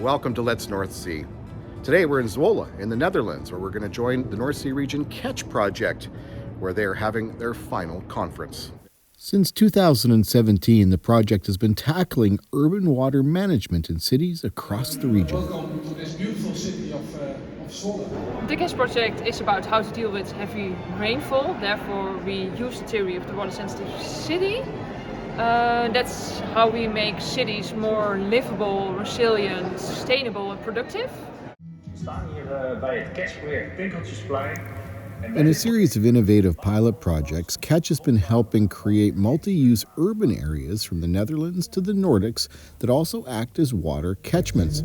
welcome to Let's North Sea. Today we're in Zwolle in the Netherlands, where we're going to join the North Sea Region Catch Project, where they are having their final conference. Since 2017, the project has been tackling urban water management in cities across the region. Welcome to this beautiful city of Zwolle. The Catch project is about how to deal with heavy rainfall. Therefore, we use the theory of the water-sensitive city. That's how we make cities more livable, resilient, sustainable and productive. We staan hier bij het Catch-project Winkeltjesplein. In a series of innovative pilot projects, Catch has been helping create multi-use urban areas from the Netherlands to the Nordics that also act as water catchments.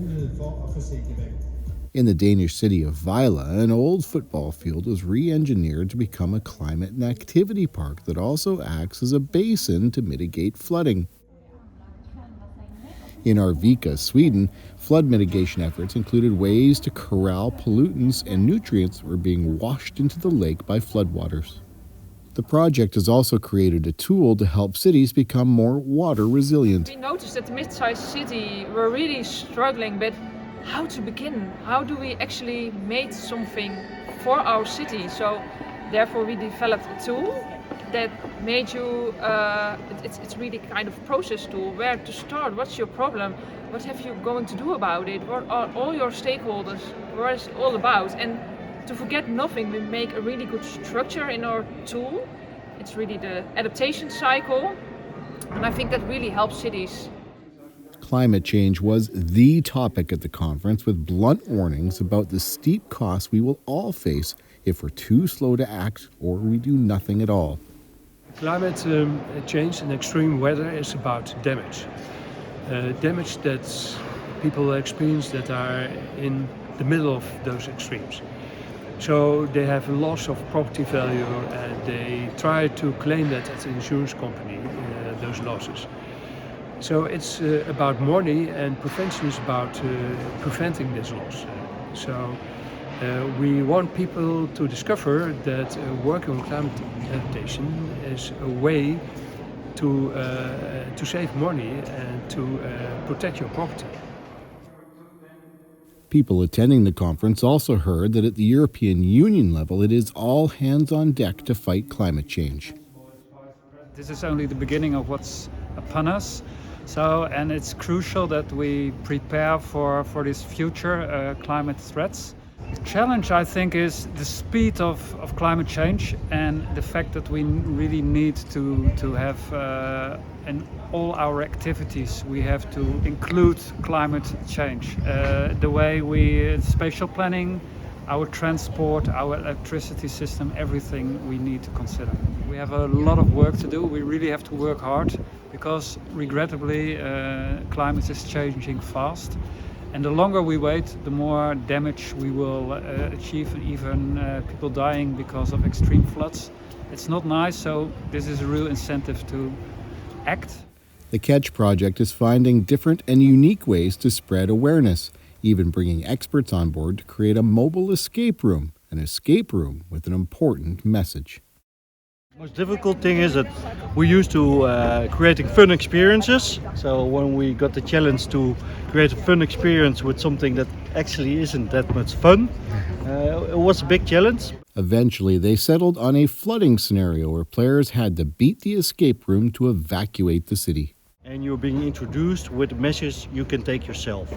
In the Danish city of Zwolle, an old football field was re-engineered to become a climate and activity park that also acts as a basin to mitigate flooding. In Arvika, Sweden, flood mitigation efforts included ways to corral pollutants and nutrients that were being washed into the lake by floodwaters. The project has also created a tool to help cities become more water resilient. We noticed that the mid-sized city were really struggling with how to begin. How do we actually make something for our city? So therefore we developed a tool that made you, it's really kind of process tool, where to start, what's your problem, what have you going to do about it, what are all your stakeholders, what is it all about. And to forget nothing, we make a really good structure in our tool. It's really the adaptation cycle, and I think that really helps cities. Climate change was the topic at the conference, with blunt warnings about the steep costs we will all face if we're too slow to act or we do nothing at all. Climate change and extreme weather is about damage. Damage that people experience that are in the middle of those extremes. So they have a loss of property value and they try to claim that at the insurance company, those losses. So it's about money, and prevention is about preventing this loss. We want people to discover that working on climate adaptation is a way to save money and to protect your property. People attending the conference also heard that at the European Union level, it is all hands on deck to fight climate change. This is only the beginning of what's upon us. And it's crucial that we prepare for these future climate threats. The challenge, I think, is the speed of climate change and the fact that we really need to have in all our activities, we have to include climate change. The way spatial planning, our transport, our electricity system, everything we need to consider. We have a lot of work to do. We really have to work hard because, regrettably, climate is changing fast. And the longer we wait, the more damage we will achieve, and even people dying because of extreme floods. It's not nice, so this is a real incentive to act. The Catch Project is finding different and unique ways to spread awareness, even bringing experts on board to create a mobile escape room, an escape room with an important message. The most difficult thing is that we're used to creating fun experiences. So when we got the challenge to create a fun experience with something that actually isn't that much fun, it was a big challenge. Eventually, they settled on a flooding scenario where players had to beat the escape room to evacuate the city. And you're being introduced with measures you can take yourself.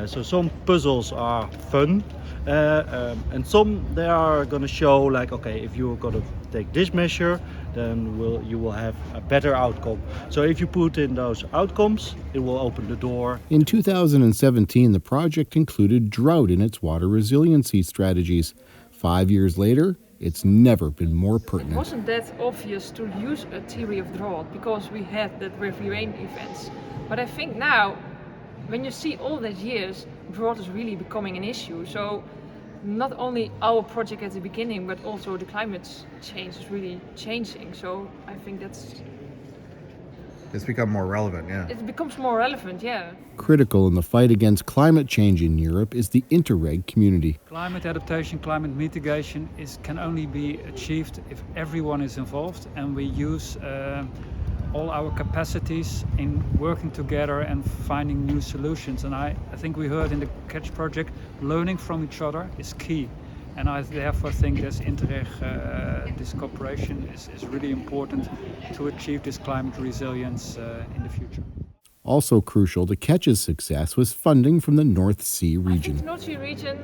So some puzzles are fun, and some they are going to show like, okay, if you're going to take this measure, then you will have a better outcome. So if you put in those outcomes, it will open the door. In 2017, the project included drought in its water resiliency strategies. 5 years later, it's never been more pertinent. It wasn't that obvious to use a theory of drought because we had that with rain events. But I think now, when you see all these years, drought is really becoming an issue. So not only our project at the beginning, but also the climate change is really changing. So I think It's become more relevant, yeah. It becomes more relevant, yeah. Critical in the fight against climate change in Europe is the Interreg community. Climate adaptation, climate mitigation can only be achieved if everyone is involved, and we use all our capacities in working together and finding new solutions. And I think we heard in the Catch project, learning from each other is key. And I therefore think this Interreg, this cooperation is really important to achieve this climate resilience in the future. Also crucial to Catch's success was funding from the North Sea I think region. the North Sea region,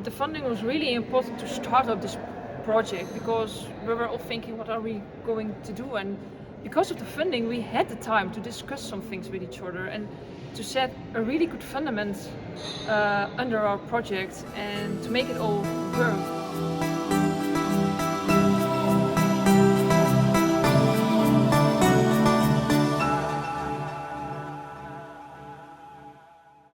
the funding was really important to start up this project, because we were all thinking, what are we going to do? And because of the funding, we had the time to discuss some things with each other and to set a really good fundament under our project and to make it all work.